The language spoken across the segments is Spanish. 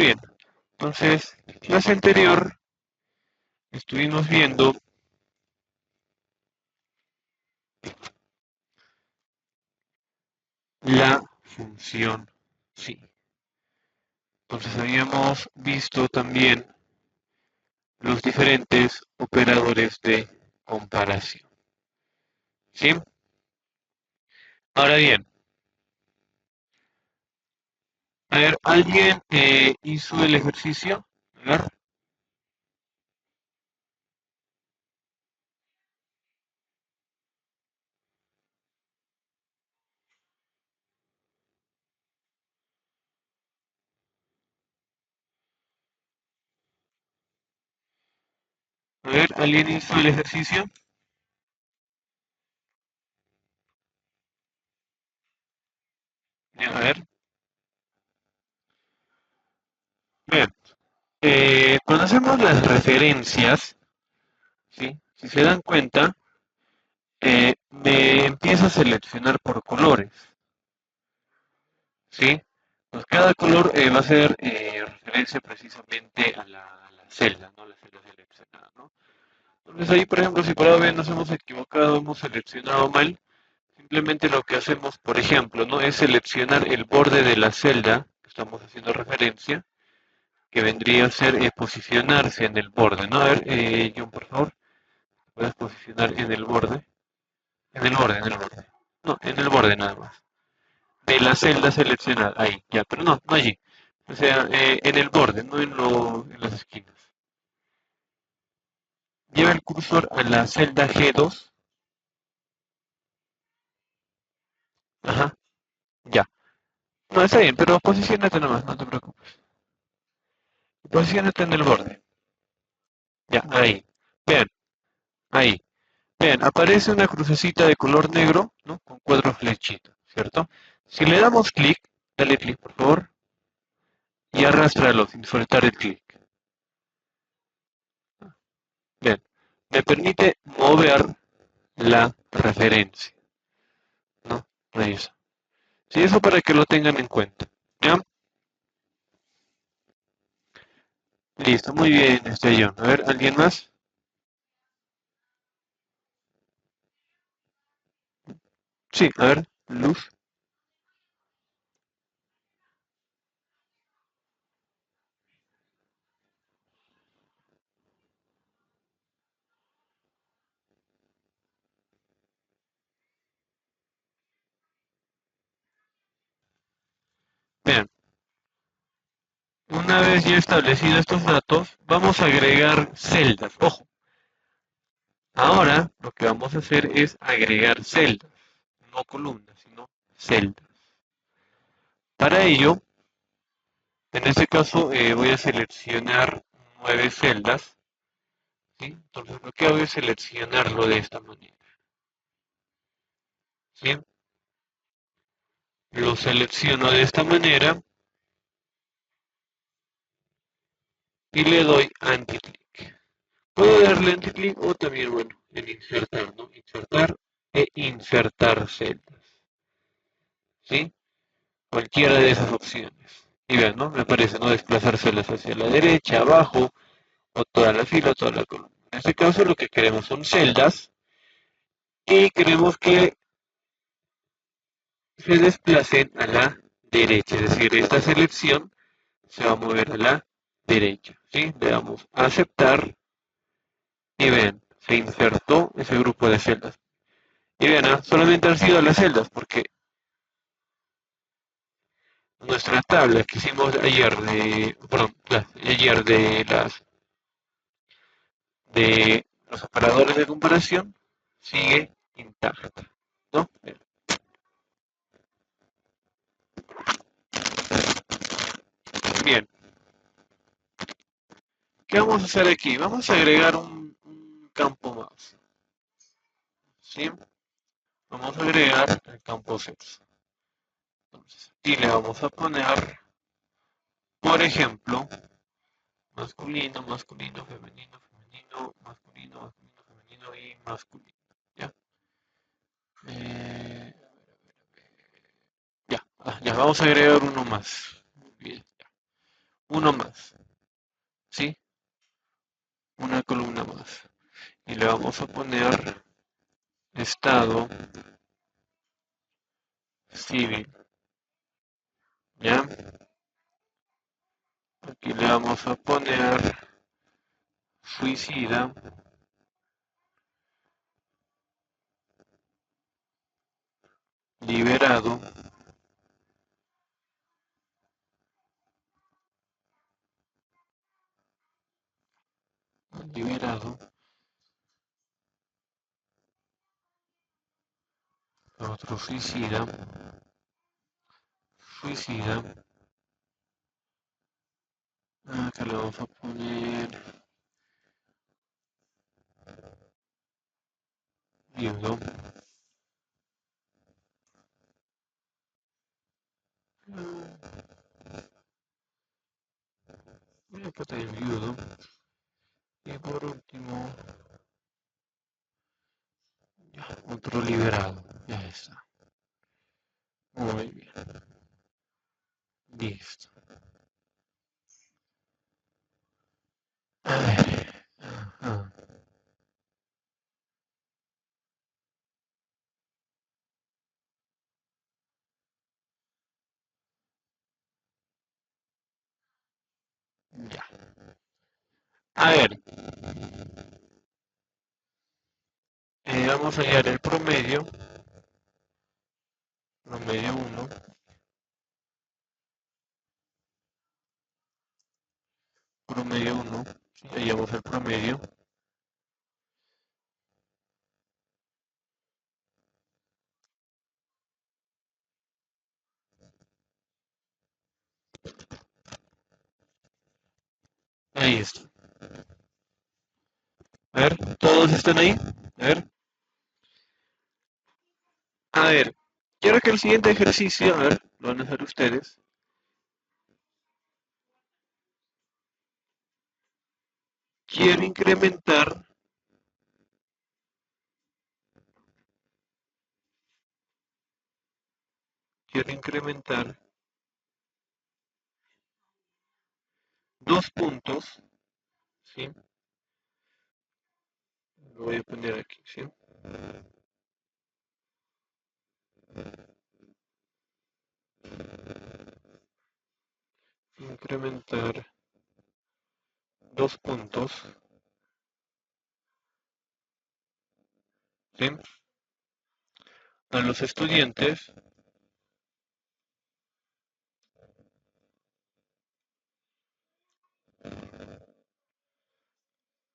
bien. Entonces, clase anterior estuvimos viendo la función sí. Entonces habíamos visto también los diferentes operadores de comparación. ¿Sí? Ahora bien, a ver, ¿alguien hizo el ejercicio? A ver, ¿alguien hizo el ejercicio? A ver, bien. Cuando hacemos las referencias, ¿sí? Si se dan cuenta, me empieza a seleccionar por colores, ¿sí? Pues cada color va a ser referencia precisamente a la celda, ¿no? La celda seleccionada, ¿no? Entonces ahí, por ejemplo, si por ahora nos hemos equivocado, hemos seleccionado mal, simplemente lo que hacemos, por ejemplo, ¿no? Es seleccionar el borde de la celda que estamos haciendo referencia, que vendría a ser posicionarse en el borde, ¿no? A ver, John, por favor, puedes posicionar en el borde. En el borde, en el borde. No, en el borde nada más. De la celda seleccionada. Ahí, ya, pero no, no allí. O sea, en el borde, no en las esquinas. Lleva el cursor a la celda G2. Ajá, ya. No, está bien, pero posicionate nomás, no te preocupes. Posicionate en el borde. Ya, ahí. Vean, ahí. Vean, aparece una crucecita de color negro, ¿no? Con cuatro flechitas, ¿cierto? Si le damos clic, dale clic, por favor, y arrástralo sin soltar el clic. Bien, me permite mover la referencia, ¿no? Ahí está. Sí, eso para que lo tengan en cuenta. ¿Ya? Listo, muy bien, John. A ver, ¿alguien más? Sí, a ver, Luz. Bien, una vez ya establecidos estos datos, vamos a agregar celdas. Ojo, ahora lo que vamos a hacer es agregar celdas, no columnas, sino celdas. Para ello, en este caso voy a seleccionar 9 celdas, ¿sí? Entonces lo que hago es seleccionarlo de esta manera, ¿sí? Lo selecciono de esta manera y le doy anti-click. Puedo darle anti-click o también, bueno, en insertar, ¿no? Insertar e insertar celdas, ¿sí? Cualquiera de esas opciones. Y vean, ¿no? Me parece, ¿no? Desplazárselas hacia la derecha, abajo, o toda la fila, o toda la columna. En este caso lo que queremos son celdas y queremos que se desplacen a la derecha, es decir, esta selección se va a mover a la derecha, ¿sí? Le damos a aceptar y ven, se insertó ese grupo de celdas. Y vean, solamente han sido las celdas, porque nuestra tabla que hicimos ayer perdón, ayer de los operadores de comparación sigue intacta, ¿no? Bien, ¿qué vamos a hacer aquí? Vamos a agregar un campo más, ¿sí? Vamos a agregar el campo sexo. Entonces, y le vamos a poner, por ejemplo, masculino, masculino, femenino, femenino, masculino, masculino, femenino y masculino. ¿Ya? Eh, ya, ya, vamos a agregar uno más. Bien, ya. uno más, ¿sí? Una columna más. Y le vamos a poner estado civil, ¿ya? Aquí le vamos a poner suicida, liberado, liberado, otro suicida, suicida, acá le vamos a poner viudo, y acá también viudo, y por último, ya, otro liberado, ya está, muy bien, listo. A ver, ajá, ya. A ver, vamos a hallar el promedio, promedio uno, promedio uno, ¿sí? Hallamos el promedio, ahí está. A ver, ¿todos están ahí? A ver, quiero que el siguiente ejercicio, a ver, lo van a hacer ustedes. Quiero incrementar, quiero incrementar dos puntos, ¿sí? Lo voy a poner aquí, ¿sí? Incrementar dos puntos, ¿sí? A los estudiantes,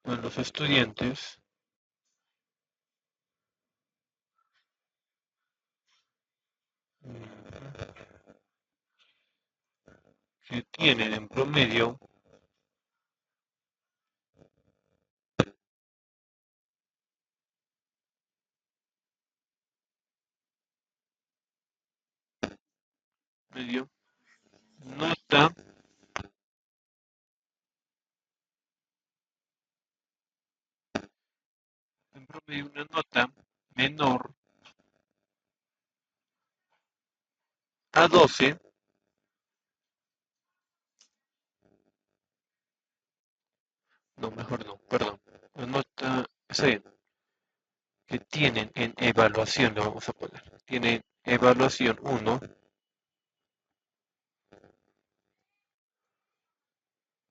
a los estudiantes que tienen en promedio medio nota, en promedio una nota menor a 12, no, mejor no, perdón, una nota, sí, que tienen en evaluación, lo vamos a poner, tienen evaluación uno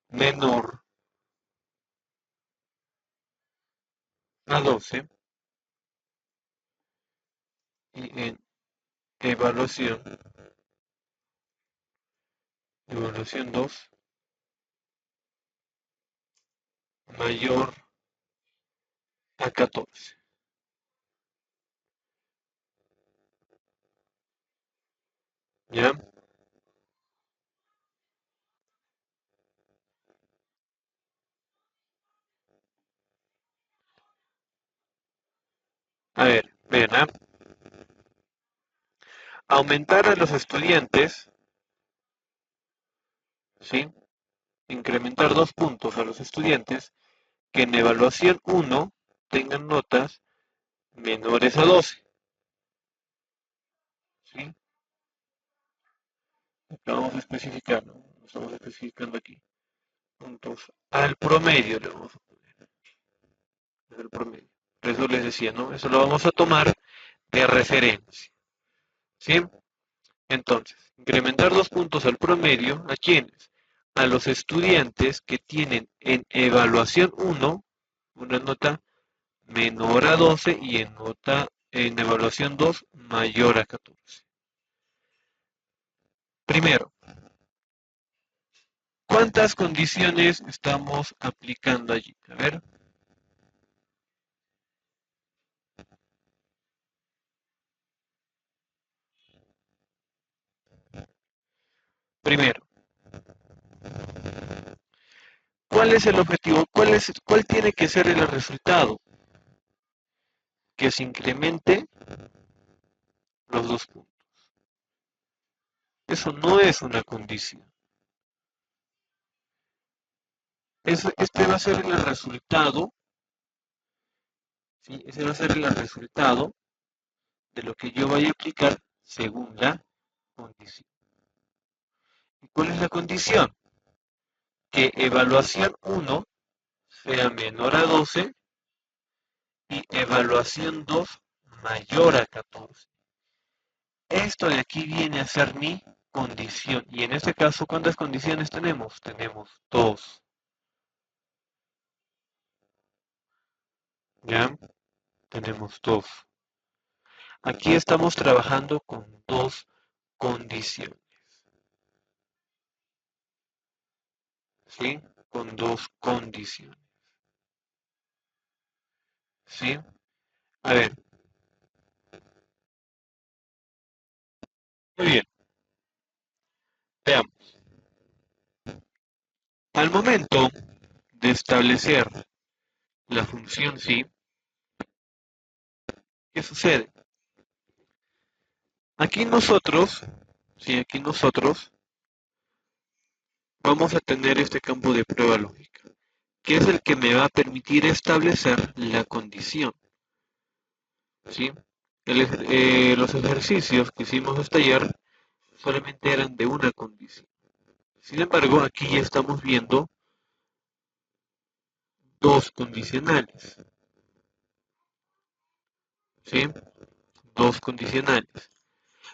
menor a 12 y en evaluación, evaluación 2 mayor a 14. ¿Ya? A ver, ven, ¿ah? Aumentar a los estudiantes, ¿sí? Incrementar dos puntos a los estudiantes que en evaluación uno tengan notas menores a 12, ¿sí? Acá vamos a especificar, ¿no? estamos especificando aquí, puntos al promedio le vamos a poner, el promedio. Por eso les decía, ¿no? Eso lo vamos a tomar de referencia, ¿sí? Entonces, incrementar 2 puntos al promedio, ¿a quiénes? A los estudiantes que tienen en evaluación 1 una nota menor a 12 y en evaluación 2 mayor a 14. Primero, ¿cuántas condiciones estamos aplicando allí? A ver. Primero, ¿cuál es el objetivo? ¿Cuál tiene que ser el resultado? Que se incremente los 2 puntos. Eso no es una condición. Este va a ser el resultado, ¿sí? Ese va a ser el resultado de lo que yo vaya a aplicar según la condición. ¿Y cuál es la condición? Que evaluación 1 sea menor a 12 y evaluación 2 mayor a 14. Esto de aquí viene a ser mi condición. Y en este caso, ¿cuántas condiciones tenemos? Tenemos 2. ¿Ya? Tenemos 2. Aquí estamos trabajando con 2 condiciones. ¿Sí? Con 2 condiciones. ¿Sí? A ver, muy bien. Veamos. Al momento de establecer la función sí, ¿qué sucede? Aquí nosotros, sí, aquí nosotros vamos a tener este campo de prueba lógica, que es el que me va a permitir establecer la condición, ¿sí? Los ejercicios que hicimos hasta ayer solamente eran de una condición. Sin embargo, aquí ya estamos viendo 2 condicionales, ¿sí? 2 condicionales.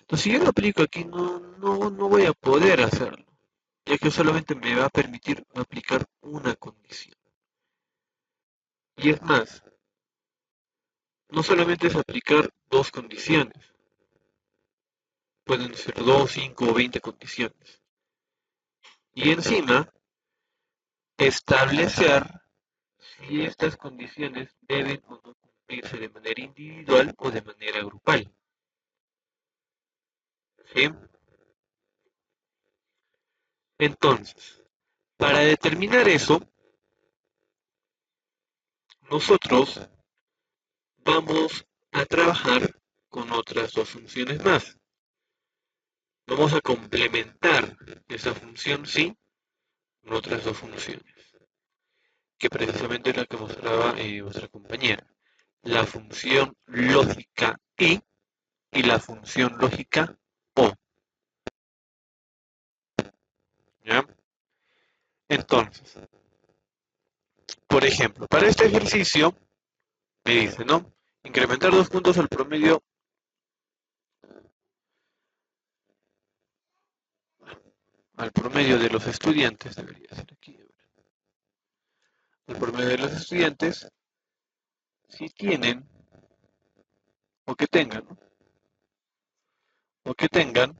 Entonces, si yo lo aplico aquí, no voy a poder hacerlo, ya que solamente me va a permitir aplicar una condición. Y es más, no solamente es aplicar 2 condiciones, pueden ser 2, 5 o 20 condiciones. Y encima, establecer si estas condiciones deben o no cumplirse de manera individual o de manera grupal. ¿Sí? Entonces, para determinar eso, nosotros vamos a trabajar con otras 2 funciones más. Vamos a complementar esa función sí con otras 2 funciones, que precisamente es la que mostraba vuestra compañera. La función lógica y la función lógica o. ¿Ya? Entonces, por ejemplo, para este ejercicio me dice, ¿no? Incrementar 2 puntos al promedio de los estudiantes, debería ser aquí, al promedio de los estudiantes, si tienen, o que tengan, ¿no? O que tengan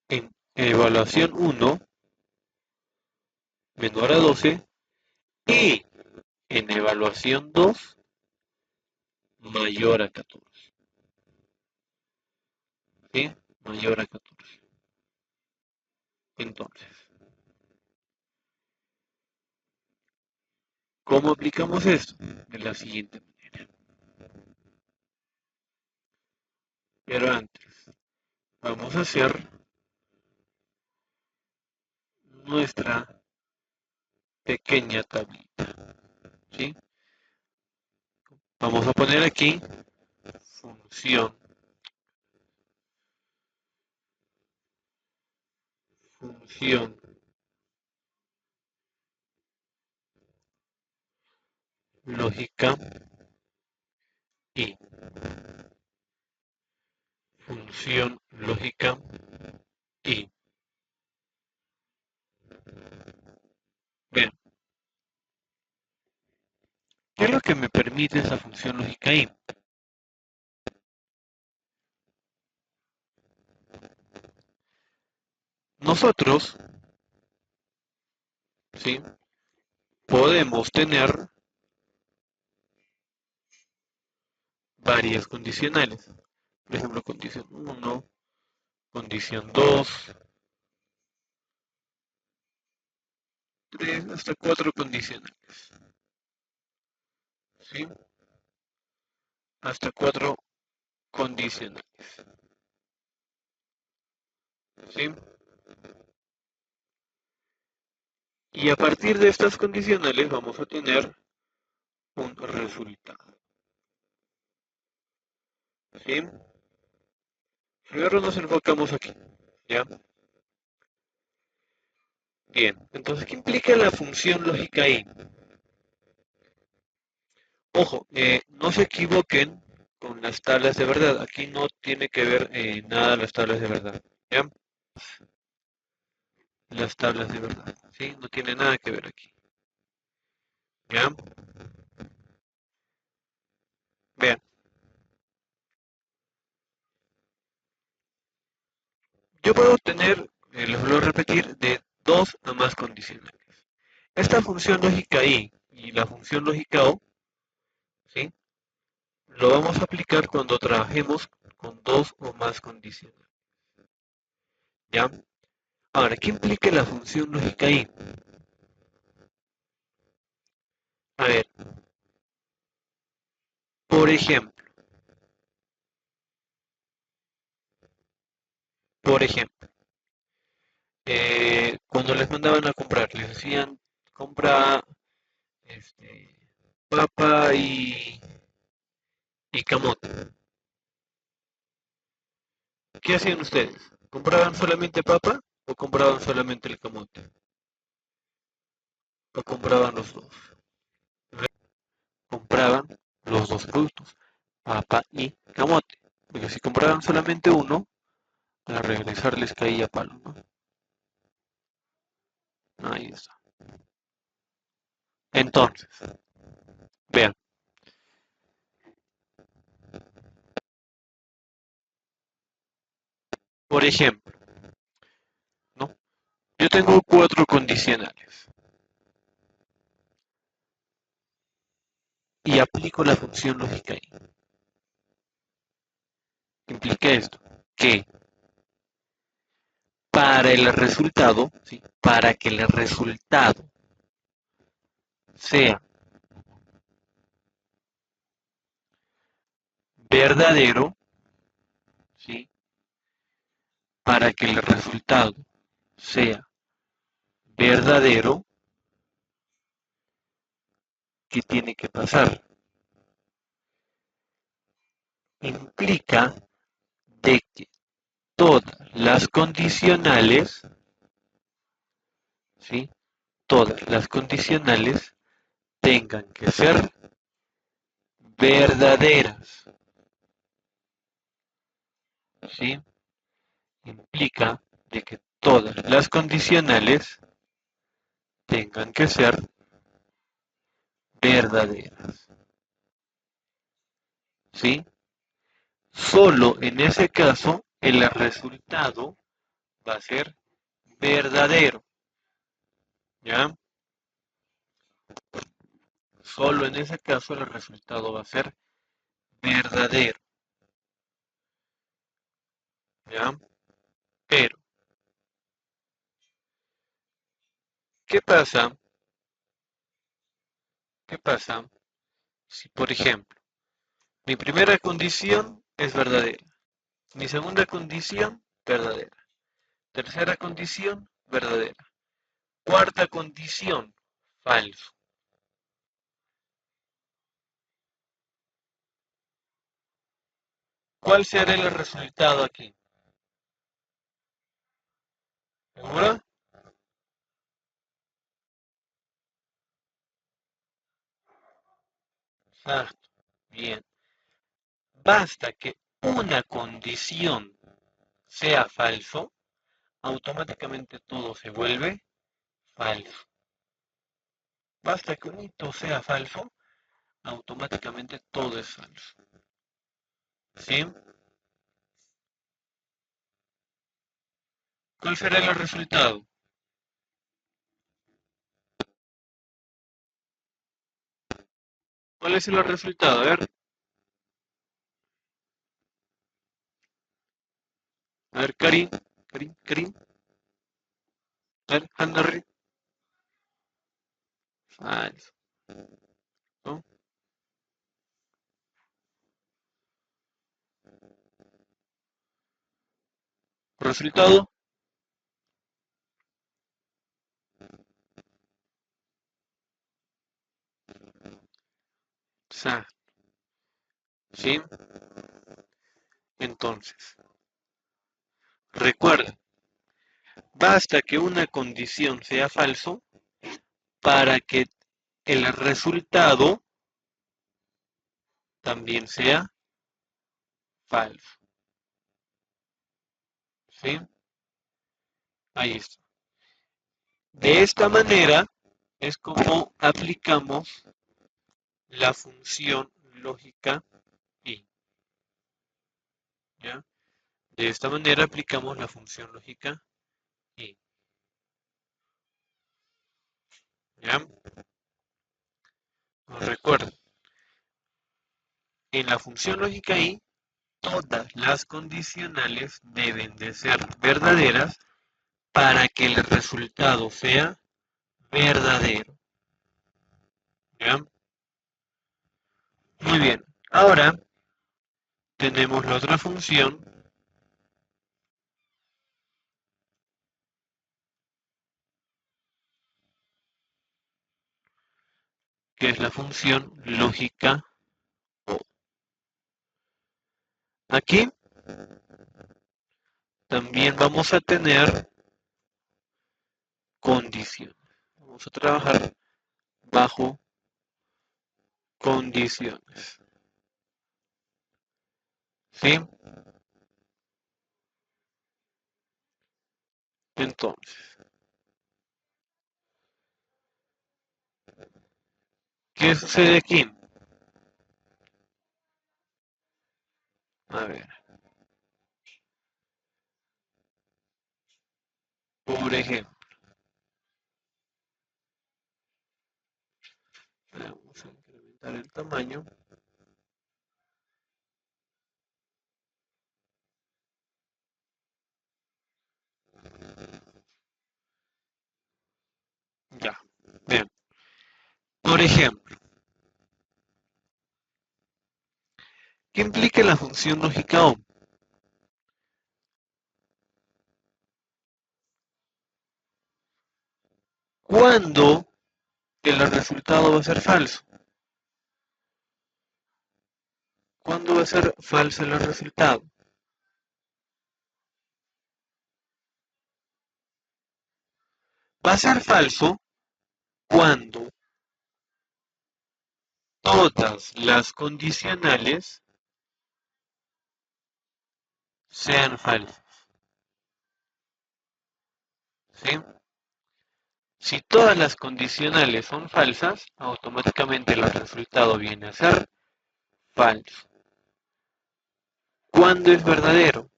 en evaluación 1 menor a 12 y en evaluación 2 mayor a 14. ¿Sí? Mayor a 14. Entonces, ¿cómo aplicamos esto? De la siguiente manera. Pero antes, vamos a hacer nuestra pequeña tablita. ¿Sí? Vamos a poner aquí función lógica y función lógica y. Bien, ¿qué es lo que me permite esa función lógica y? Nosotros, ¿sí? Podemos tener varias condicionales. Por ejemplo, condición uno, condición 2, 3, hasta 4 condicionales. ¿Sí? Hasta 4 condicionales. ¿Sí? Y a partir de estas condicionales vamos a tener un resultado. ¿Sí? Primero nos enfocamos aquí. ¿Ya? Bien. Entonces, ¿qué implica la función lógica y? Ojo, no se equivoquen con las tablas de verdad. Aquí no tiene que ver nada las tablas de verdad. ¿Ya? Las tablas de verdad. ¿Sí? No tiene nada que ver aquí. ¿Ya? Vean, yo puedo tener, les vuelvo a repetir, de dos a más condicionales. Esta función lógica y la función lógica o, ¿sí? Lo vamos a aplicar cuando trabajemos con dos o más condiciones. ¿Ya? Ahora, ¿qué implica la función lógica y? A ver, por ejemplo, por ejemplo, cuando les mandaban a comprar, les decían, compra este, papa y camote. ¿Qué hacían ustedes? ¿Compraban solamente papa o compraban solamente el camote? ¿O compraban los dos? Compraban los dos productos, papa y camote. Porque si compraban solamente uno, al regresar les caía palo, ¿no? Ahí está. Entonces, vean, por ejemplo, ¿no? Yo tengo cuatro condicionales y aplico la función lógica y. Implica esto, que para el resultado, ¿sí? Para que el resultado sea verdadero, ¿sí? Para que el resultado sea verdadero, ¿qué tiene que pasar? Implica de que todas las condicionales, ¿sí? Todas las condicionales tengan que ser verdaderas, ¿sí? Implica de que todas las condicionales tengan que ser verdaderas, ¿sí? Solo en ese caso el resultado va a ser verdadero, ¿ya? Solo en ese caso el resultado va a ser verdadero, ¿ya? Pero, ¿qué pasa? ¿Qué pasa si, por ejemplo, mi primera condición es verdadera, mi segunda condición verdadera, tercera condición verdadera, cuarta condición falso? ¿Cuál será el resultado aquí? ¿Seguro? Exacto. Bien. Basta que una condición sea falso, automáticamente todo se vuelve falso. Basta que un hito sea falso, automáticamente todo es falso. ¿Sí? ¿Cuál será el resultado? ¿Cuál es el resultado? A ver, Karim, Karim, Karim, a ver, Henry, falso, ¿no? Resultado, exacto, ¿sí? Entonces, recuerda, basta que una condición sea falso para que el resultado también sea falso, ¿sí? Ahí está. De esta manera es como aplicamos la función lógica y, ¿ya? De esta manera aplicamos la función lógica y, ¿ya? Recuerda, en la función lógica y todas las condicionales deben de ser verdaderas para que el resultado sea verdadero. ¿Ya? Muy bien. Ahora tenemos la otra función que es la función lógica O. Aquí también vamos a tener condiciones. Vamos a trabajar bajo condiciones. ¿Sí? Entonces, ¿qué sucede aquí? A ver, por ejemplo, vamos a incrementar el tamaño. Ya, bien. Por ejemplo, ¿qué implica la función lógica O? ¿Cuándo el resultado va a ser falso? ¿Cuándo va a ser falso el resultado? Va a ser falso cuando todas las condicionales sean falsas. ¿Sí? Si todas las condicionales son falsas, automáticamente el resultado viene a ser falso. ¿Cuándo es verdadero?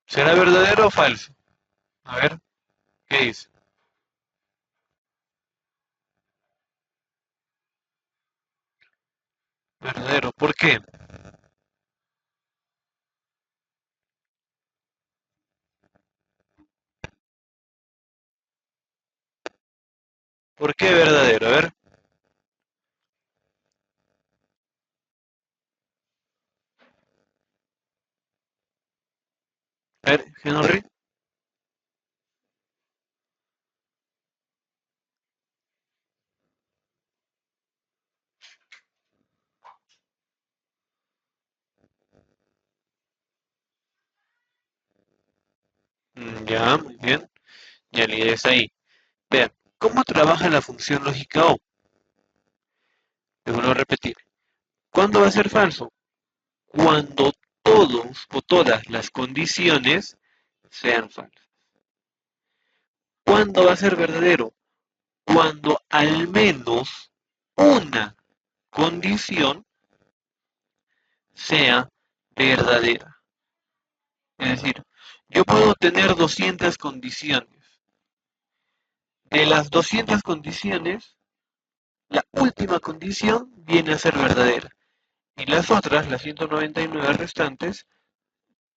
¿Será verdadero o falso? A ver, ¿qué dice? Verdadero. ¿Por qué? ¿Por qué verdadero? A ver, Henry. Ya, muy bien. Ya la idea está ahí. Vean, ¿cómo trabaja la función lógica O? Les vuelvo a repetir. ¿Cuándo va a ser falso? Cuando todos o todas las condiciones sean falsas. ¿Cuándo va a ser verdadero? Cuando al menos una condición sea verdadera. Es decir, yo puedo tener 200 condiciones. De las 200 condiciones, la última condición viene a ser verdadera. Y las otras, las 199 restantes,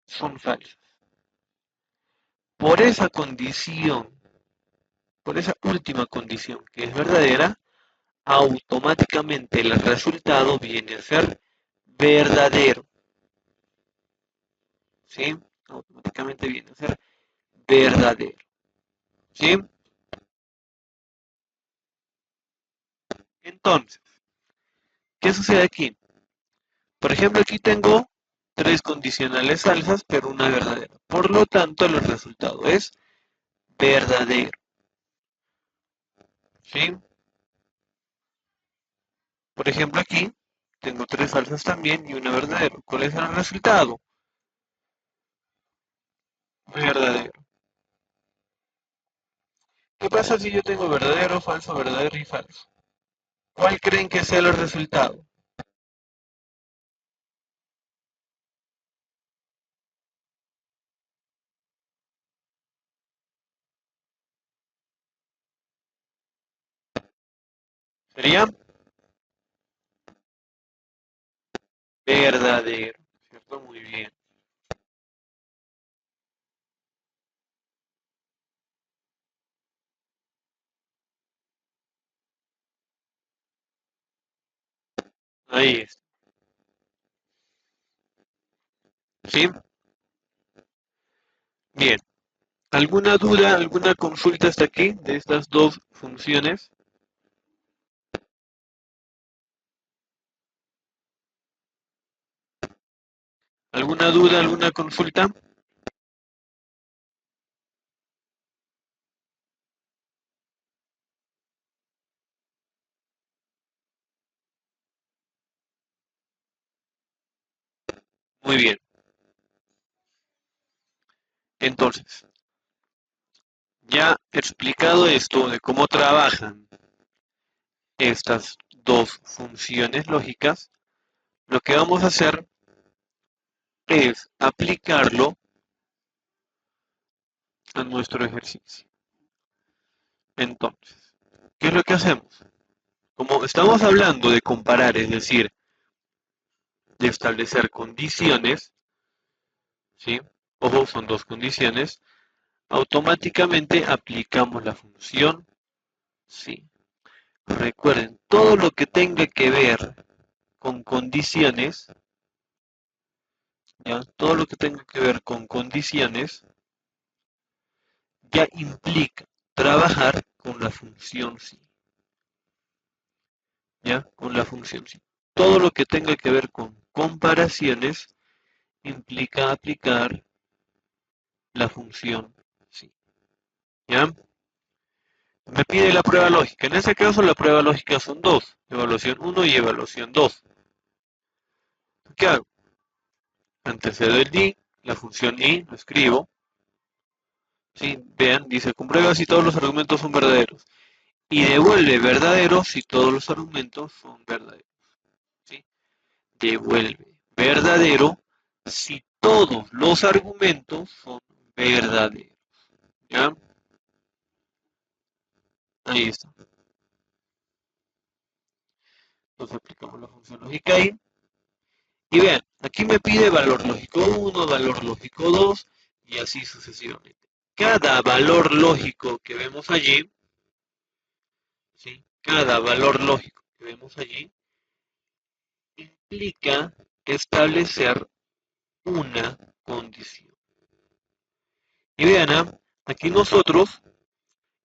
son falsas. Por esa condición, por esa última condición que es verdadera, automáticamente el resultado viene a ser verdadero. ¿Sí? Automáticamente viene a ser verdadero. ¿Sí? Entonces, ¿qué sucede aquí? Por ejemplo, aquí tengo tres condicionales falsas, pero una verdadera. Por lo tanto, el resultado es verdadero. ¿Sí? Por ejemplo, aquí tengo tres falsas también y una verdadera. ¿Cuál es el resultado? Verdadero. ¿Qué pasa si yo tengo verdadero, falso, verdadero y falso? ¿Cuál creen que sea el resultado? Sería verdadero. ¿Cierto? Muy bien. Ahí es. ¿Sí? Bien. ¿Alguna duda, alguna consulta hasta aquí de estas dos funciones? ¿Alguna duda, alguna consulta? Muy bien. Entonces, ya explicado esto de cómo trabajan estas dos funciones lógicas, lo que vamos a hacer es aplicarlo a nuestro ejercicio. Entonces, ¿qué es lo que hacemos? Como estamos hablando de comparar, es decir, de establecer condiciones, ¿sí? Ojo, son dos condiciones, automáticamente aplicamos la función sí. Recuerden, todo lo que tenga que ver con condiciones, ¿ya? Todo lo que tenga que ver con condiciones ya implica trabajar con la función sí, ¿ya? Con la función sí. Todo lo que tenga que ver con comparaciones implica aplicar la función sí, ¿ya? Me pide la prueba lógica. En ese caso la prueba lógica son dos, evaluación uno y evaluación 2. ¿Qué hago? Antecedo el di, la función i, lo escribo. ¿Sí? Vean, dice, comprueba si todos los argumentos son verdaderos. Y devuelve verdadero si todos los argumentos son verdaderos. ¿Sí? Devuelve verdadero si todos los argumentos son verdaderos. ¿Ya? Ahí está. Entonces aplicamos la función lógica ahí. Y vean, aquí me pide valor lógico uno, valor lógico 2 y así sucesivamente. Cada valor lógico que vemos allí, ¿sí? Cada valor lógico que vemos allí implica establecer una condición. Y vean, aquí nosotros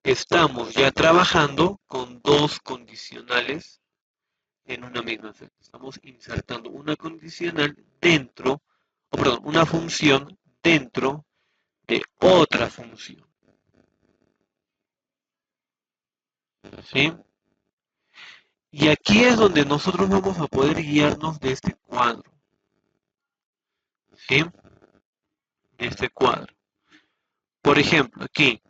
estamos ya trabajando con dos condicionales en una misma celda. Estamos insertando una condicional dentro, o perdón, una función dentro de otra función. ¿Sí? Y aquí es donde nosotros vamos a poder guiarnos de este cuadro. ¿Sí? De este cuadro. Por ejemplo, aquí,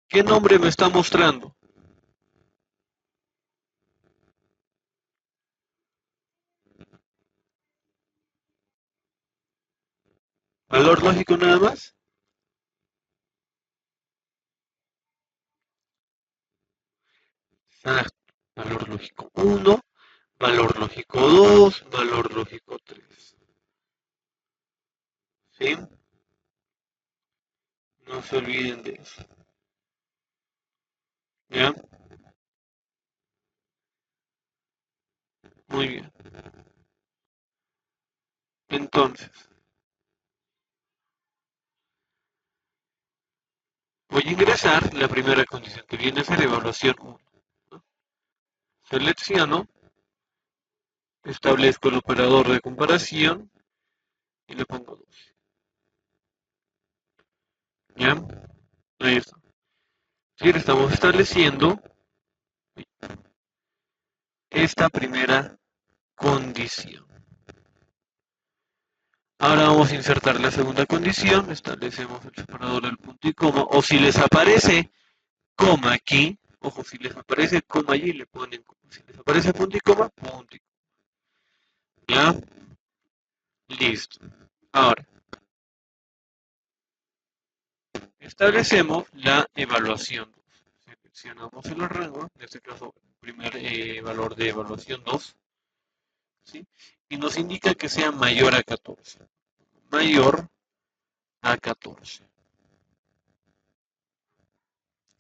¿qué nombre me está mostrando? ¿Valor lógico nada más? Exacto. Valor lógico 1, valor lógico 2, valor lógico 3. ¿Sí? No se olviden de eso. ¿Ya? Muy bien. Entonces, voy a ingresar la primera condición que viene a ser evaluación 1. ¿No? Selecciono, establezco el operador de comparación y le pongo 2. ¿Ya? Ahí está. Sí, estamos estableciendo esta primera condición. Ahora vamos a insertar la segunda condición, establecemos el separador del punto y coma, o si les aparece coma aquí, ojo, si les aparece coma allí, le ponen coma. Si les aparece punto y coma, punto y coma. ¿Ya? Listo. Ahora, establecemos la evaluación. Seleccionamos el rango, en este caso, el primer valor de evaluación 2, ¿sí? Y nos indica que sea mayor a 14. Mayor a 14.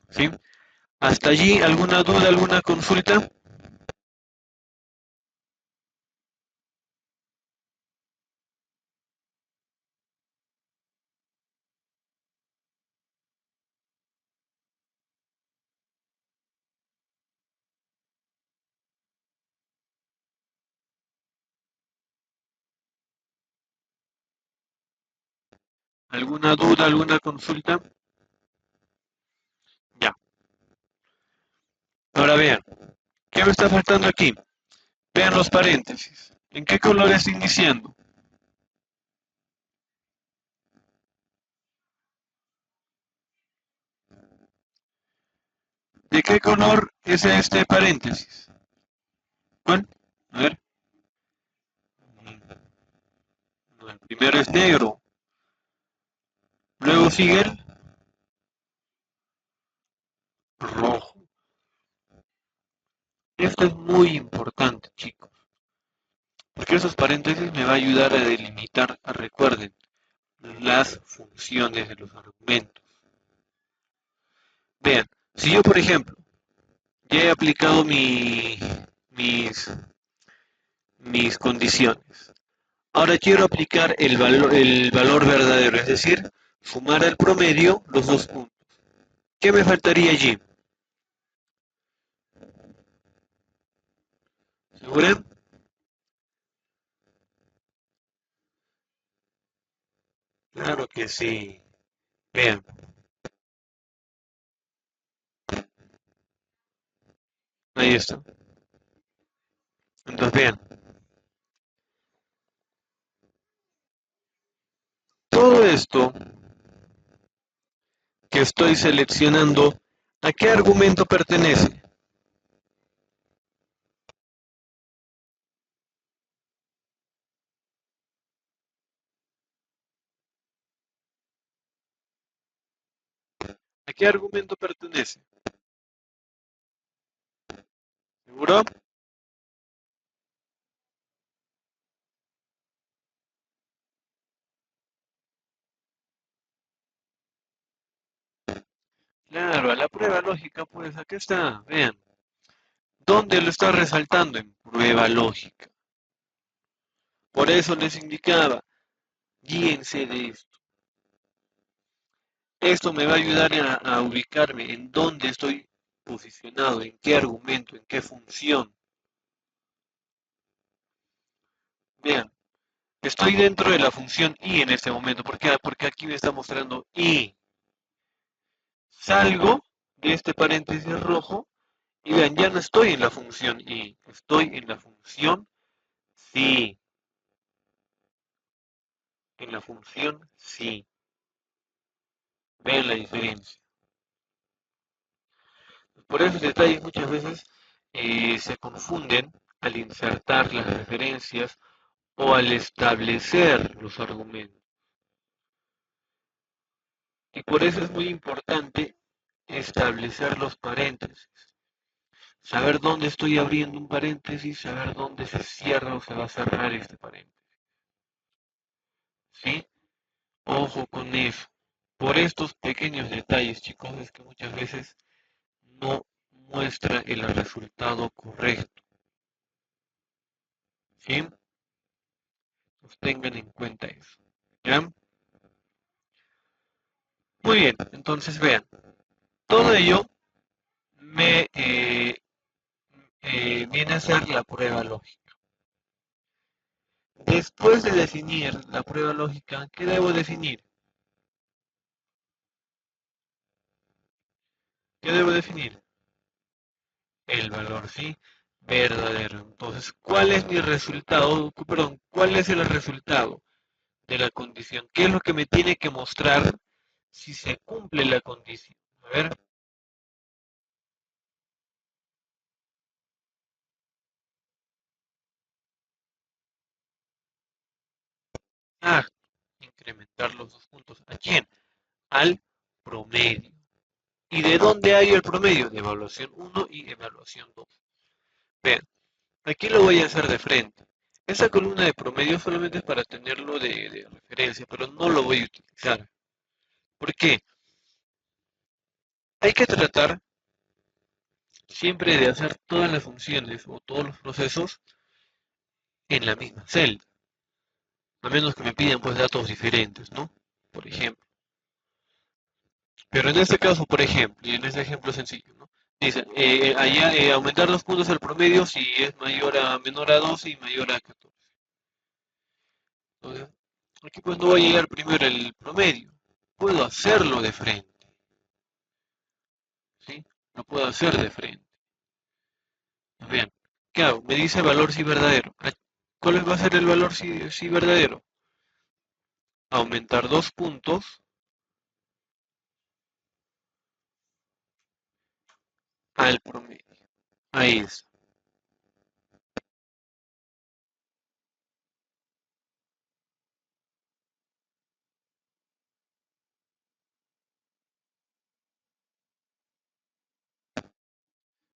¿Sí? ¿Hasta allí alguna duda, alguna consulta? ¿Alguna duda, alguna consulta? Ya. Ahora vean, ¿qué me está faltando aquí? Vean los paréntesis. ¿En qué color está iniciando? ¿De qué color es este paréntesis? ¿Cuál? A ver. No, el primero es negro. Luego sigue el rojo. Esto es muy importante, chicos, porque esos paréntesis me va a ayudar a delimitar, recuerden, las funciones de los argumentos. Vean, si yo, por ejemplo, ya he aplicado mis, mis condiciones, ahora quiero aplicar el valor verdadero, es decir, sumar al promedio los dos puntos. ¿Qué me faltaría allí? ¿Segura? Claro que sí. Vean, ahí está. Entonces, vean, todo esto que estoy seleccionando, ¿a qué argumento pertenece? ¿A qué argumento pertenece? ¿Seguro? Claro, a la prueba lógica, pues aquí está, vean. ¿Dónde lo está resaltando? En prueba lógica. Por eso les indicaba, guíense de esto. Esto me va a ayudar a ubicarme en dónde estoy posicionado, en qué argumento, en qué función. Vean, Estoy dentro de la función y en este momento. ¿Por qué? Porque aquí me está mostrando y. Salgo de este paréntesis rojo y vean, ya no estoy en la función y. Estoy en la función sí. En la función sí. Vean la diferencia. Por esos detalles muchas veces se confunden al insertar las referencias o al establecer los argumentos. Y por eso es muy importante establecer los paréntesis. Saber dónde estoy abriendo un paréntesis, saber dónde se cierra o se va a cerrar este paréntesis. ¿Sí? Ojo con eso. Por estos pequeños detalles, chicos, es que muchas veces no muestra el resultado correcto. ¿Sí? Pues tengan en cuenta eso. ¿Ya? Muy bien, entonces vean, todo ello me viene a ser la prueba lógica. Después de definir la prueba lógica, ¿qué debo definir? ¿Qué debo definir? El valor, ¿sí? Verdadero. Entonces, ¿cuál es mi resultado? Perdón, ¿cuál es el resultado de la condición? ¿Qué es lo que me tiene que mostrar si se cumple la condición? A ver. Ah, incrementar los dos puntos. ¿A quién? Al promedio. ¿Y de dónde hay el promedio? De evaluación 1 y evaluación 2. Vean, aquí lo voy a hacer de frente. Esa columna de promedio solamente es para tenerlo de referencia, pero no lo voy a utilizar. ¿Por qué? Hay que tratar siempre de hacer todas las funciones o todos los procesos en la misma celda, a menos que me pidan pues datos diferentes, ¿no? Por ejemplo. Pero en este caso, por ejemplo, y en este ejemplo sencillo, ¿no? Dice, allá aumentar los puntos al promedio si es mayor a menor a 12 y mayor a 14. Entonces, aquí pues no va a llegar primero el promedio. Puedo hacerlo de frente, ¿sí? Lo puedo hacer de frente. Vean, ¿qué hago? Me dice valor si verdadero. ¿Cuál va a ser el valor si verdadero? Aumentar 2 puntos al promedio. Ahí es.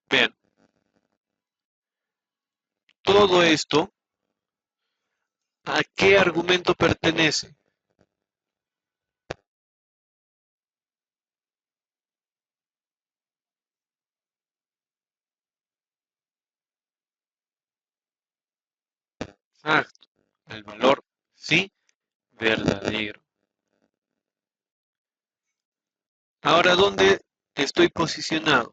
Vean, todo esto, ¿a qué argumento pertenece? Exacto, el valor sí verdadero. Ahora, ¿dónde estoy posicionado?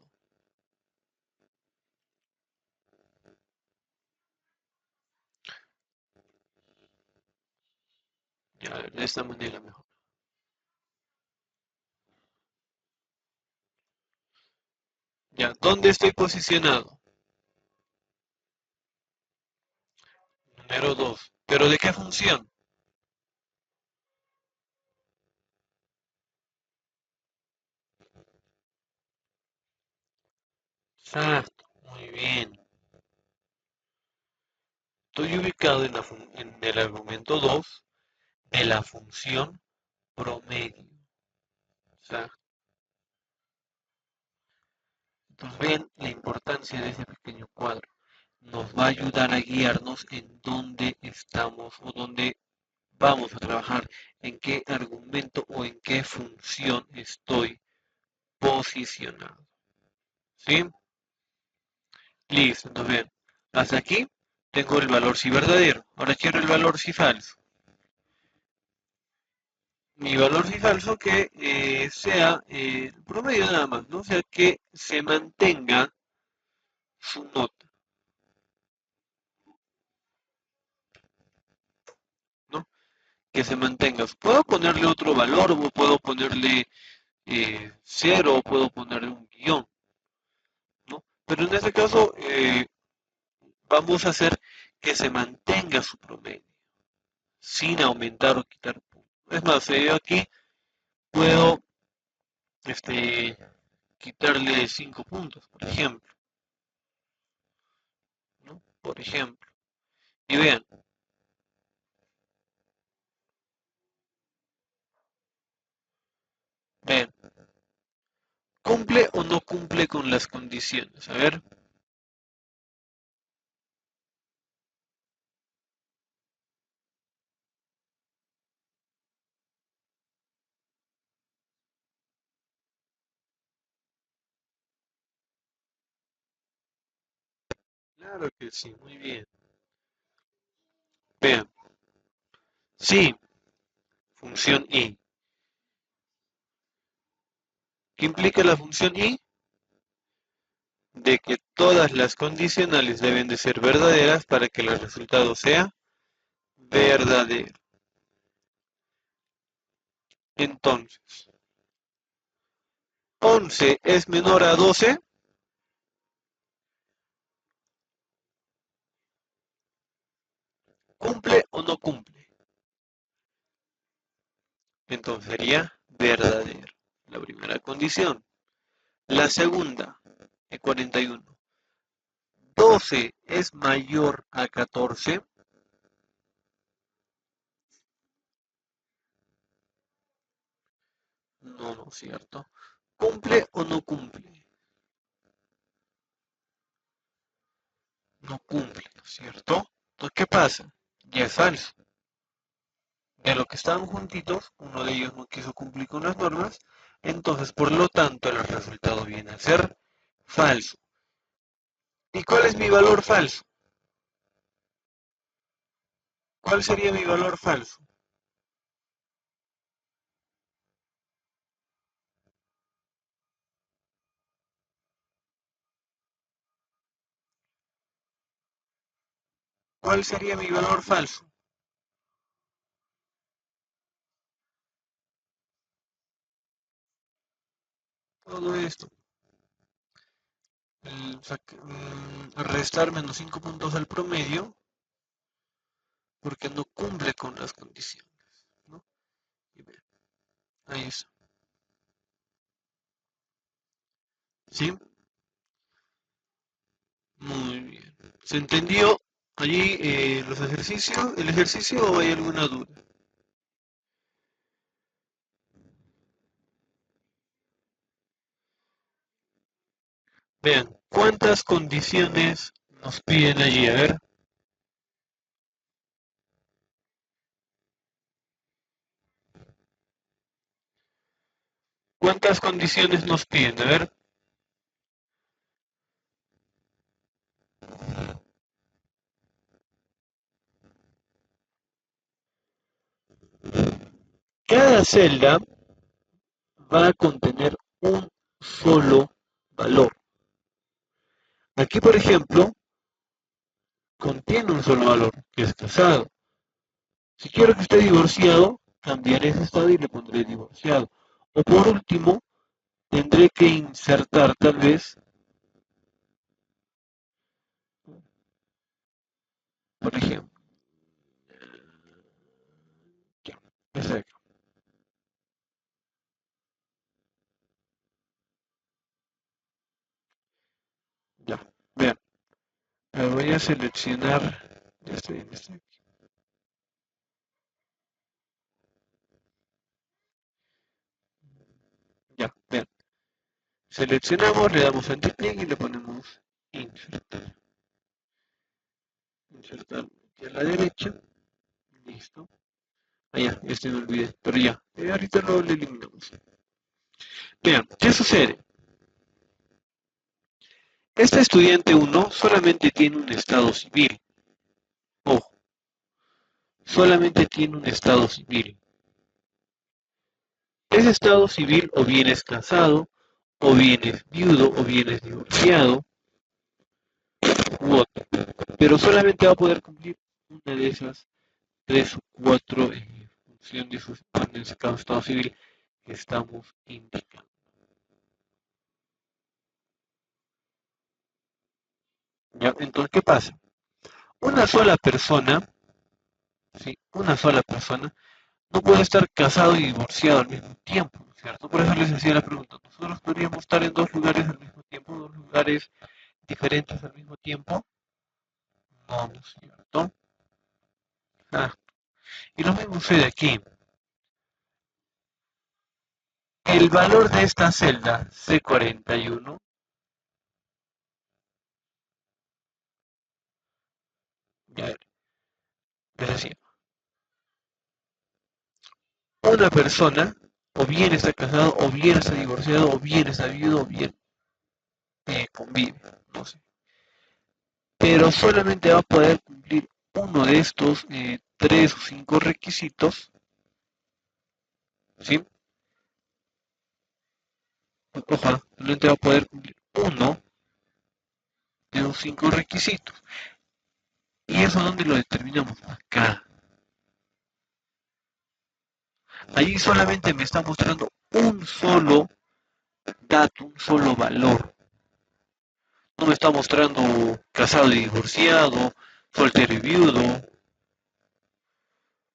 Ya, de esta manera mejor. Ya, ¿dónde estoy posicionado? Número 2. ¿Pero de qué función? Exacto, muy bien. Estoy ubicado en el argumento 2 de la función promedio. Exacto. Entonces ven la importancia de ese pequeño cuadro. Nos va a ayudar a guiarnos en dónde estamos o dónde vamos a trabajar, en qué argumento o en qué función estoy posicionado. ¿Sí? Listo, entonces bien. Hasta aquí tengo el valor si verdadero. Ahora quiero el valor si falso. Mi valor si falso que sea el promedio nada más, ¿no? O sea, que se mantenga su nota. se mantenga. Puedo ponerle otro valor, o puedo ponerle 0, o puedo ponerle un guión, ¿no? Pero en este caso vamos a hacer que se mantenga su promedio, sin aumentar o quitar puntos. Es más, aquí puedo este, quitarle 5 puntos, por ejemplo, ¿no? Por ejemplo. Y vean, ¿cumple o no cumple con las condiciones? A ver, claro que sí, muy bien. Vean, sí, función y. ¿Qué implica la función y? De que todas las condicionales deben de ser verdaderas para que el resultado sea verdadero. Entonces, 11 es menor a 12, ¿cumple o no cumple? Entonces sería verdadero. La primera condición. La segunda, de 41. 12 es mayor a 14. No, no es cierto. ¿Cumple o no cumple? No cumple, ¿no es cierto? Entonces, ¿qué pasa? Ya es falso. De lo que estaban juntitos, uno de ellos no quiso cumplir con las normas, entonces por lo tanto el resultado viene a ser falso. ¿Y cuál es mi valor falso? ¿Cuál sería mi valor falso? ¿Cuál sería mi valor falso? Todo esto. Restar menos 5 puntos al promedio porque no cumple con las condiciones, ¿no? Y vean, ahí está. ¿Sí? Muy bien. ¿Se entendió allí los ejercicios, el ejercicio o hay alguna duda? Vean, ¿cuántas condiciones nos piden allí? A ver, ¿cuántas condiciones nos piden? A ver, cada celda va a contener un solo valor. Aquí, por ejemplo, contiene un solo valor, que es casado. Si quiero que esté divorciado, cambiaré ese estado y le pondré divorciado. O por último, tendré que insertar tal vez, por ejemplo, ya, exacto, ya, vean, voy a seleccionar, ya estoy en este, ya, vean, seleccionamos, le damos anti-click y le ponemos insertar, insertar aquí a la derecha, listo, ya, este me olvidé, pero ya, ahorita lo eliminamos. Vean, ¿qué sucede? Este estudiante uno solamente tiene un estado civil, ojo, solamente tiene un estado civil. Ese estado civil o bien es casado, o bien es viudo, o bien es divorciado, u otro. Pero solamente va a poder cumplir una de esas tres o cuatro funciones. en ese caso estado civil que estamos indicando. ¿Ya? Entonces, ¿qué pasa? Una sola persona, ¿sí? Una sola persona no puede estar casado y divorciado al mismo tiempo, ¿no es cierto? Por eso les hacía la pregunta, ¿nosotros podríamos estar en dos lugares al mismo tiempo, dos lugares diferentes al mismo tiempo? No, ¿no es cierto? Ah, y lo mismo sucede aquí. El valor de esta celda C41, ya les decía, una persona o bien está casado, o bien está divorciado, o bien está viudo, o bien convive, no sé. Pero solamente va a poder cumplir uno de estos tres o cinco requisitos, ¿sí? Ojalá, solamente va a poder cumplir uno de los cinco requisitos. ¿Y eso dónde lo determinamos? Acá. Ahí solamente me está mostrando un solo dato, un solo valor. No me está mostrando casado y divorciado, soltero y viudo,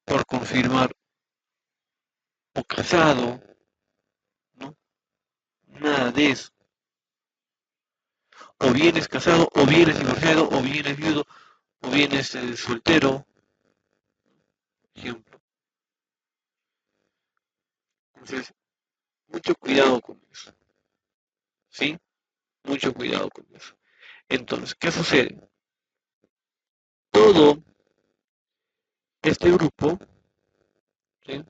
por confirmar, o casado, ¿no? Nada de eso. O bien es casado, o bien es divorciado, o bien es viudo, o bien es soltero, por ejemplo. Entonces, mucho cuidado con eso, ¿sí? Mucho cuidado con eso. Entonces, ¿qué sucede? Todo este grupo, ¿sí?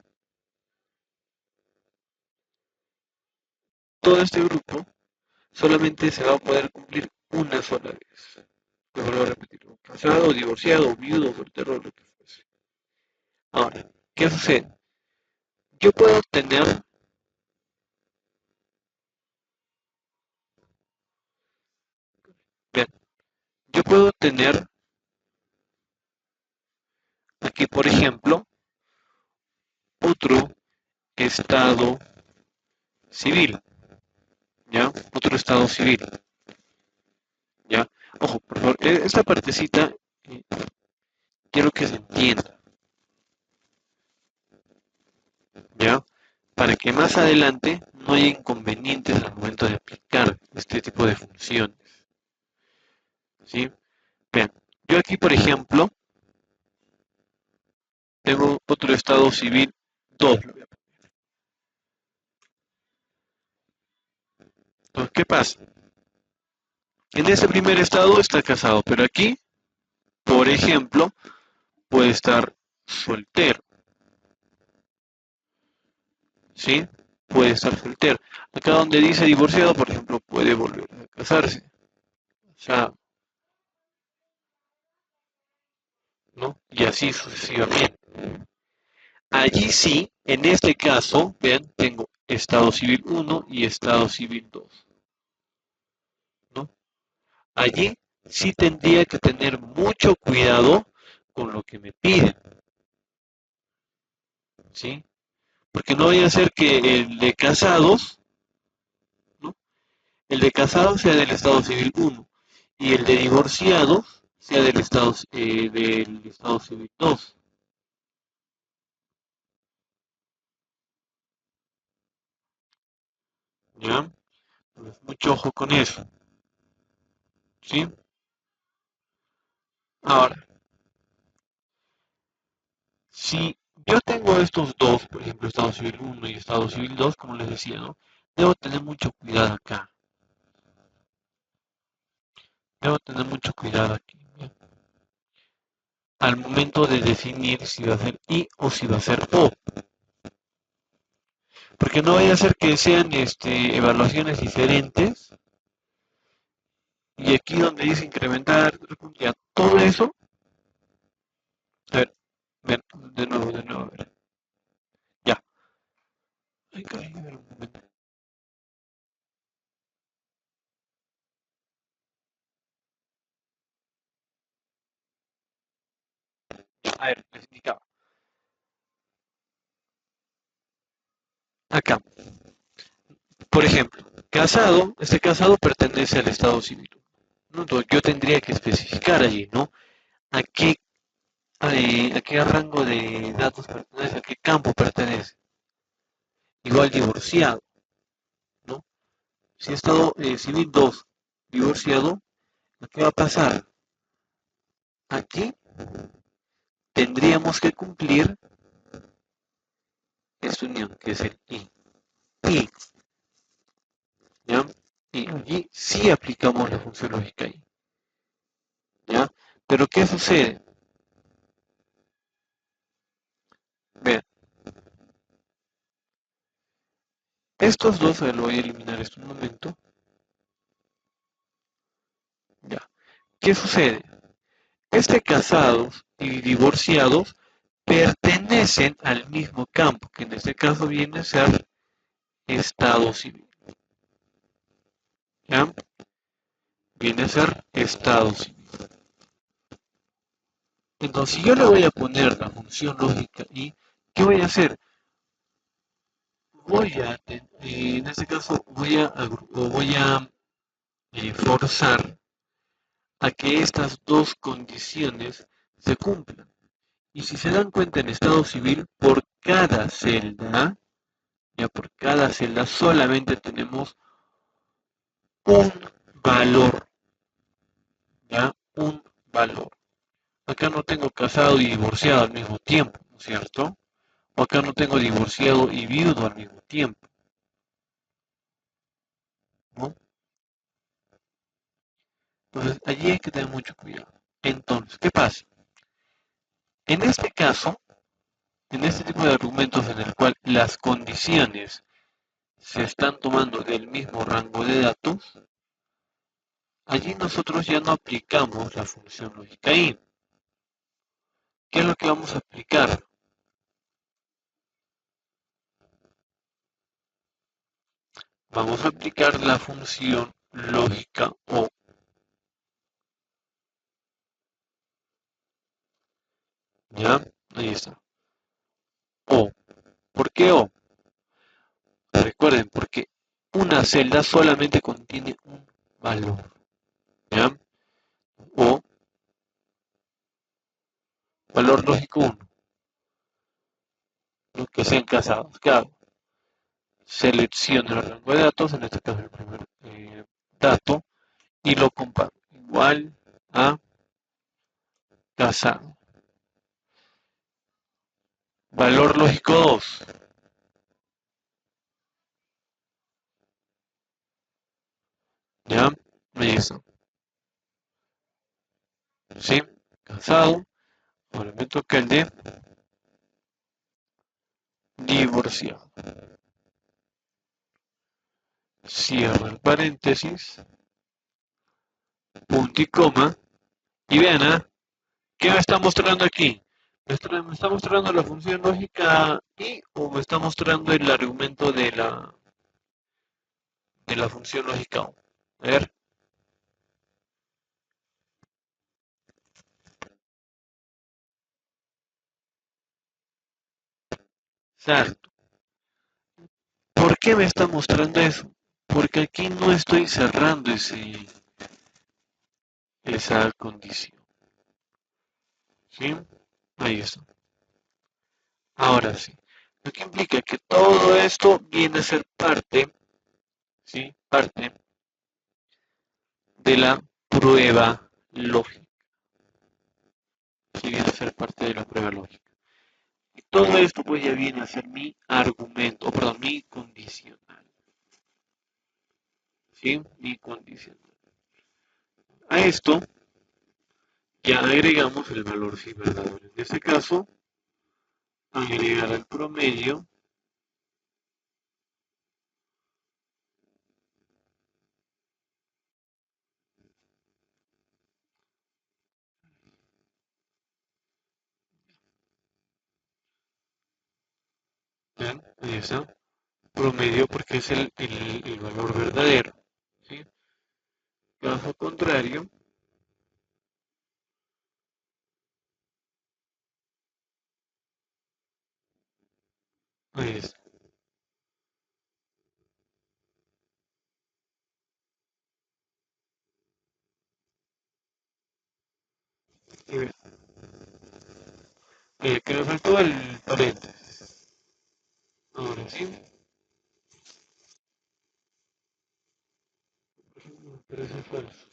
Todo este grupo solamente se va a poder cumplir una sola vez. Lo vuelvo a repetir, casado, divorciado, viudo, soltero, lo que fuese. Ahora, ¿qué sucede? Yo puedo tener, bien, yo puedo tener aquí, por ejemplo, otro estado civil, ¿ya? Otro estado civil, ¿ya? Ojo, por favor, esta partecita eh, quiero que se entienda, ¿ya? Para que más adelante no haya inconvenientes al momento de aplicar este tipo de funciones, ¿sí? Vean, yo aquí, por ejemplo, tengo otro estado civil 2. Entonces, ¿qué pasa? En ese primer estado está casado, pero aquí, por ejemplo, puede estar soltero, ¿sí? Puede estar soltero. Acá donde dice divorciado, por ejemplo, puede volver a casarse. O sea, ¿no? Y así sucesivamente. Allí sí, en este caso, vean, tengo estado civil 1 y estado civil 2, ¿no? Allí sí tendría que tener mucho cuidado con lo que me piden, ¿sí? Porque no vaya a ser que el de casados, ¿no? El de casados sea del estado civil 1 y el de divorciados sea del estado civil 2, ¿ya? Entonces, mucho ojo con eso, ¿sí? Ahora, si yo tengo estos dos, por ejemplo, Estado Civil 1 y Estado Civil 2, como les decía, ¿no? Debo tener mucho cuidado acá. Debo tener mucho cuidado aquí. ¿Bien? Al momento de definir si va a ser I o si va a ser O. Porque no vaya a ser que sean evaluaciones diferentes. Y aquí donde dice incrementar, ya todo eso. A ver, ven, de nuevo, a ver. Ya. Ay, caray, a ver, un momento. A ver, les indicaba. acá, por ejemplo, casado, este casado pertenece al estado civil, ¿no? Entonces yo tendría que especificar allí, ¿no? A qué, a qué rango de datos pertenece, a qué campo pertenece. Igual divorciado, ¿no? Si estado civil 2 divorciado, ¿qué va a pasar? Aquí tendríamos que cumplir esta unión, que es el I. Y, ¿ya? Y allí sí aplicamos la función lógica I, ¿ya? Pero ¿qué sucede? Vean, estos dos, a ver, lo voy a eliminar esto un momento, ¿ya? ¿Qué sucede? Este casados y divorciados pertenecen al mismo campo, que en este caso viene a ser estado civil, ¿ya? Viene a ser estado civil. Entonces, si yo le voy a poner la función lógica y, ¿qué voy a hacer? En este caso, voy a forzar a que estas dos condiciones se cumplan. Y si se dan cuenta en estado civil, por cada celda, ya por cada celda solamente tenemos un valor, ya un valor. Acá no tengo casado y divorciado al mismo tiempo, ¿no es cierto? O acá no tengo divorciado y viudo al mismo tiempo, ¿no? Entonces, allí hay que tener mucho cuidado. Entonces, ¿qué pasa? En este caso, en este tipo de argumentos en el cual las condiciones se están tomando del mismo rango de datos, allí nosotros ya no aplicamos la función lógica y ¿qué es lo que vamos a aplicar? Vamos a aplicar la función lógica o, ¿ya? Ahí está. O. ¿Por qué O? Recuerden, porque una celda solamente contiene un valor, ¿ya? O valor lógico uno, los que sean casados. Claro, selecciono el rango de datos, en este caso el primer dato, y lo comparo. Igual a casado. Valor lógico 2, ¿ya? Listo. ¿Sí? Casado. Ahora me toca el de divorciado. Cierro el paréntesis, punto y coma. Y vean, ¿ah? ¿Qué me está mostrando aquí? ¿Me está mostrando la función lógica y o me está mostrando el argumento de la función lógica O? A ver, exacto. ¿Por qué me está mostrando eso? Porque aquí no estoy cerrando esa condición. ¿Sí? Ahí está. Ahora sí. Lo que implica que todo esto viene a ser parte, ¿sí? Parte de la prueba lógica. Sí, viene a ser parte de la prueba lógica. Y todo esto pues ya viene a ser mi argumento, o perdón, mi condicional. ¿Sí? Mi condicional. A esto ya agregamos el valor sí verdadero. En este caso, agregar al promedio, ¿ven? Ahí está. Promedio porque es el valor verdadero. ¿Sí? Caso contrario, ahí está. Que me faltó el paréntesis. Ahora sí, me parece falso.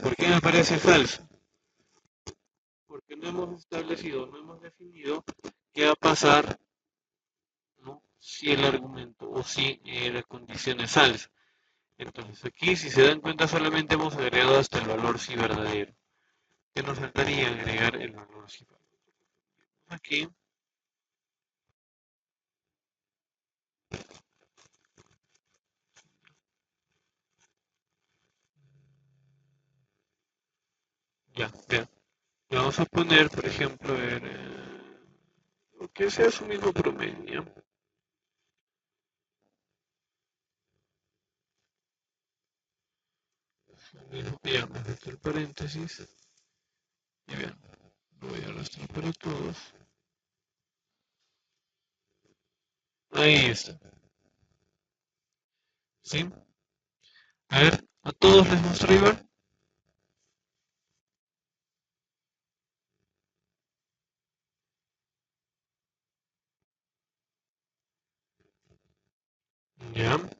¿Por qué me parece falso? Porque no hemos establecido, no hemos definido qué va a pasar, ¿no? Si el argumento o si la condición es falsa. Entonces aquí, si se dan cuenta, solamente hemos agregado hasta el valor sí verdadero. ¿Qué nos faltaría agregar el valor sí verdadero? Aquí, ya, vean. Le vamos a poner, por ejemplo, que sea su mismo promedio. Ya, me meto el paréntesis. Y vean, lo voy a arrastrar para todos. Ahí está. ¿Sí? A ver, a todos les muestro igual. Ya.